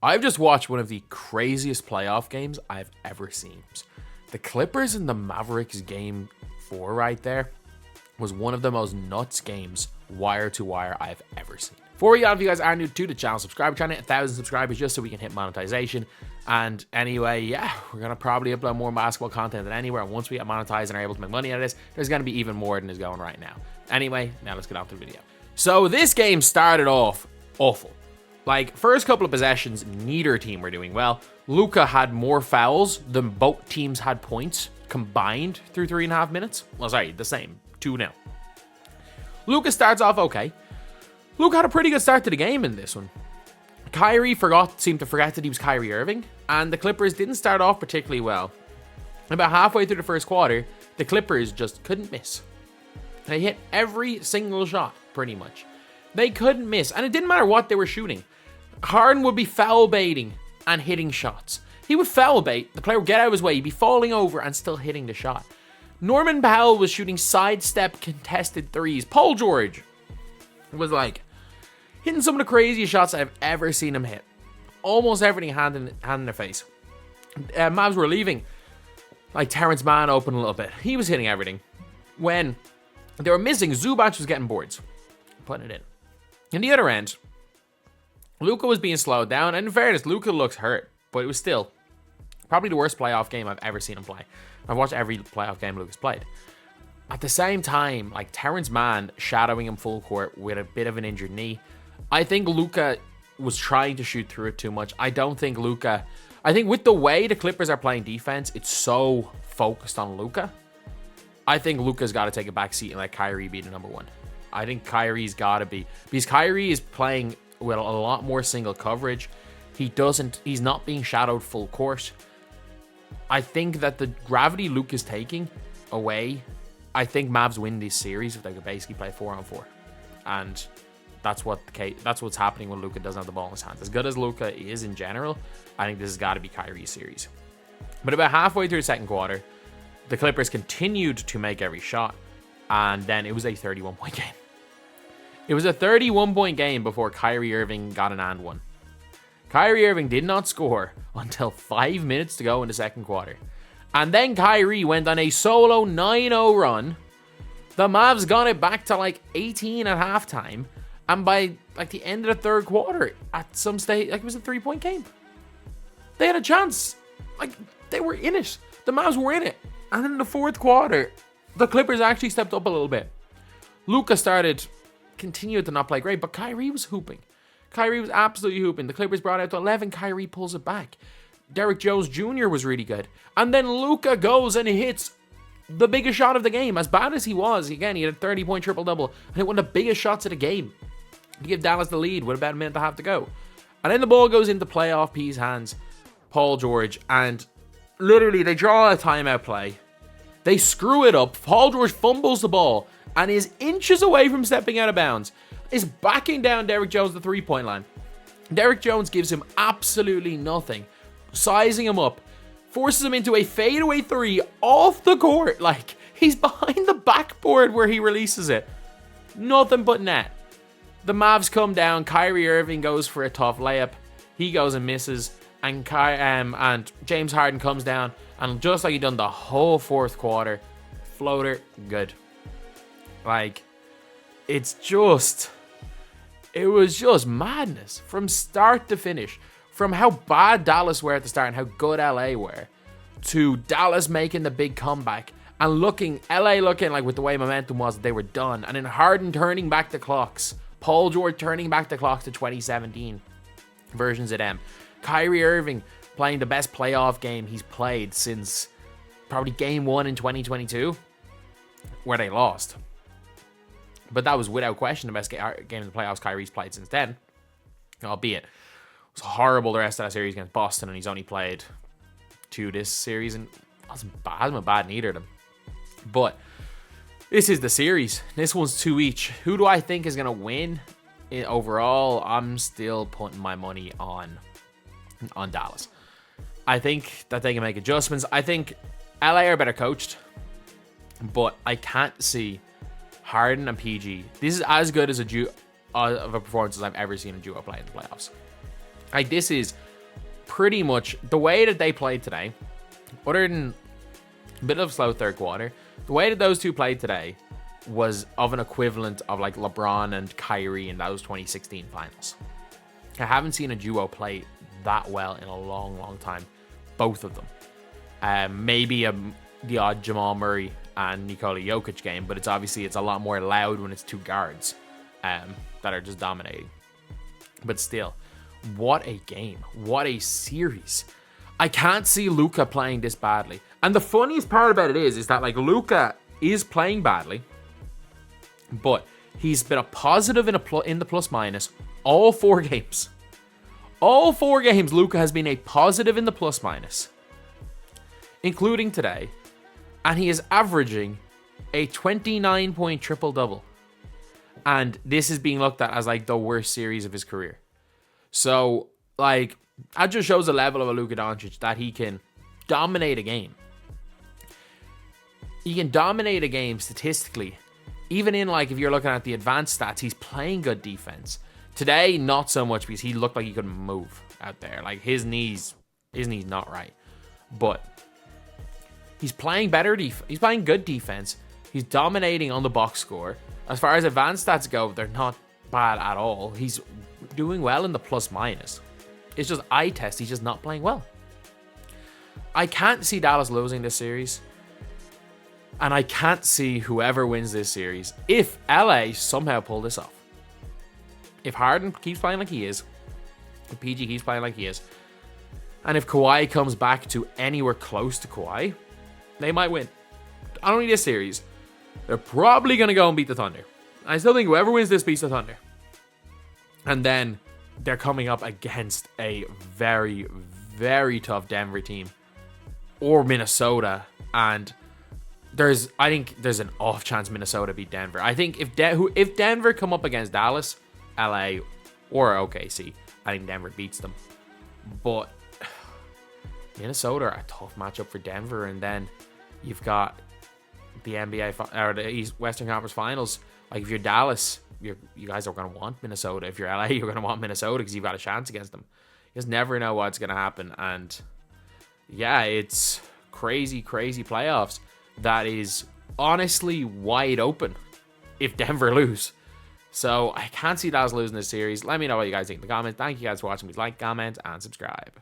I've just watched one of the craziest playoff games I've ever seen. The Clippers and the Mavericks game 4 right there was one of the most nuts games, wire to wire, I've ever seen. Before we go, if you guys are new to the channel, subscribe. We're trying to hit 1,000 subscribers just so we can hit monetization. And anyway, yeah, we're going to probably upload more basketball content than anywhere. And once we get monetized and are able to make money out of this, there's going to be even more than is going right now. Anyway, now let's get on to the video. So this game started off awful. Like, first couple of possessions, neither team were doing well. Luka had more fouls than both teams had points combined through 3.5 minutes. Well, sorry, the same. 2-0. Luka starts off okay. Luka had a pretty good start to the game in this one. Kyrie seemed to forget that he was Kyrie Irving, and the Clippers didn't start off particularly well. About halfway through the first quarter, the Clippers just couldn't miss. They hit every single shot, pretty much. They couldn't miss, and it didn't matter what they were shooting. Harden would be foul baiting and hitting shots. He would foul bait, the player would get out of his way, he'd be falling over and still hitting the shot. Norman Powell was shooting sidestep contested threes. Paul George was like hitting some of the craziest shots I've ever seen him hit. Almost everything hand in their face. Mavs were leaving. Like Terrence Mann open a little bit. He was hitting everything. When they were missing, Zubac was getting boards. Putting it in. On the other end, Luka was being slowed down. And in fairness, Luka looks hurt. But it was still probably the worst playoff game I've ever seen him play. I've watched every playoff game Luka's played. At the same time, like Terrence Mann shadowing him full court with a bit of an injured knee. I think Luka was trying to shoot through it too much. I think with the way the Clippers are playing defense, it's so focused on Luka. I think Luka's got to take a back seat and let Kyrie be the number one. I think Kyrie's got to be, because Kyrie is playing with a lot more single coverage. He's not being shadowed full court. I think that the gravity Luka is taking away, I think Mavs win this series if they could basically play 4-on-4. And that's what's happening when Luka doesn't have the ball in his hands. As good as Luka is in general, I think this has got to be Kyrie's series. But about halfway through the second quarter, the Clippers continued to make every shot, and then it was a 31-point game. It was a 31-point game before Kyrie Irving got an and one. Kyrie Irving did not score until 5 minutes to go in the second quarter. And then Kyrie went on a solo 9-0 run. The Mavs got it back to like 18 at halftime. And by like the end of the third quarter, at some stage, like it was a 3-point game. They had a chance. Like they were in it. The Mavs were in it. And then in the fourth quarter, the Clippers actually stepped up a little bit. Luka continued to not play great, but Kyrie was hooping. Kyrie was absolutely hooping. The Clippers brought it to 11. Kyrie pulls it back. Derrick Jones Jr. was really good. And then Luka goes and hits the biggest shot of the game. As bad as he was, again, he had a 30-point triple-double. And hit one of the biggest shots of the game to give Dallas the lead with about a minute and a half to go. And then the ball goes into playoff P's hands. Paul George. And literally, they draw a timeout play. They screw it up. Paul George fumbles the ball and is inches away from stepping out of bounds. Is backing down Derrick Jones the three-point line. Derrick Jones gives him absolutely nothing. Sizing him up. Forces him into a fadeaway three off the court. Like, he's behind the backboard where he releases it. Nothing but net. The Mavs come down. Kyrie Irving goes for a tough layup. He goes and misses. And James Harden comes down. And just like he done the whole fourth quarter, floater, good. Like, it was just madness from start to finish. From how bad Dallas were at the start and how good LA were, to Dallas making the big comeback and LA looking like with the way momentum was, they were done. And then Harden turning back the clocks. Paul George turning back the clocks to 2017 versions of them. Kyrie Irving playing the best playoff game he's played since probably game 1 in 2022, where they lost. But that was without question the best game in the playoffs Kyrie's played since then. Albeit, it was horrible the rest of that series against Boston, and he's only played 2 this series, and hasn't been bad in either of them. But this is the series. This one's 2 each. Who do I think is going to win overall? I'm still putting my money on Dallas. I think that they can make adjustments. I think LA are better coached, but I can't see Harden and PG. This is as good as of a performance as I've ever seen a duo play in the playoffs. Like, this is pretty much the way that they played today, other than a bit of slow third quarter, the way that those two played today was of an equivalent of like LeBron and Kyrie in those 2016 finals. I haven't seen a duo play that well in a long, long time. Both of them. Maybe the odd Jamal Murray and Nikola Jokic game, but it's a lot more loud when it's two guards that are just dominating. But still, what a game. What a series. I can't see Luka playing this badly. And the funniest part about it is that like Luka is playing badly, but he's been a positive in the plus minus all 4 games. All 4 games, Luka has been a positive in the plus minus, including today. And he is averaging a 29-point triple-double. And this is being looked at as like the worst series of his career. So, like, that just shows the level of a Luka Doncic, that he can dominate a game. He can dominate a game statistically. Even in, like, if you're looking at the advanced stats, he's playing good defense. Today, not so much, because he looked like he couldn't move out there. Like, his knees not right. But he's playing he's playing good defense. He's dominating on the box score. As far as advanced stats go, they're not bad at all. He's doing well in the plus minus. It's just eye test. He's just not playing well. I can't see Dallas losing this series. And I can't see whoever wins this series if LA somehow pull this off. If Harden keeps playing like he is, if PG keeps playing like he is, and if Kawhi comes back to anywhere close to Kawhi, they might win. Not only this series, they're probably going to go and beat the Thunder. I still think whoever wins this beats the Thunder. And then they're coming up against a very, very tough Denver team. Or Minnesota. And I think there's an off chance Minnesota beat Denver. I think if Denver come up against Dallas, LA, or OKC, I think Denver beats them. But Minnesota are a tough matchup for Denver. And then you've got the NBA or the East Western Conference Finals. Like if you're Dallas, you guys are going to want Minnesota. If you're LA, you're going to want Minnesota because you've got a chance against them. You just never know what's going to happen. And yeah, it's crazy, crazy playoffs that is honestly wide open if Denver lose. So I can't see Dallas losing this series. Let me know what you guys think in the comments. Thank you guys for watching. Please like, comment, and subscribe.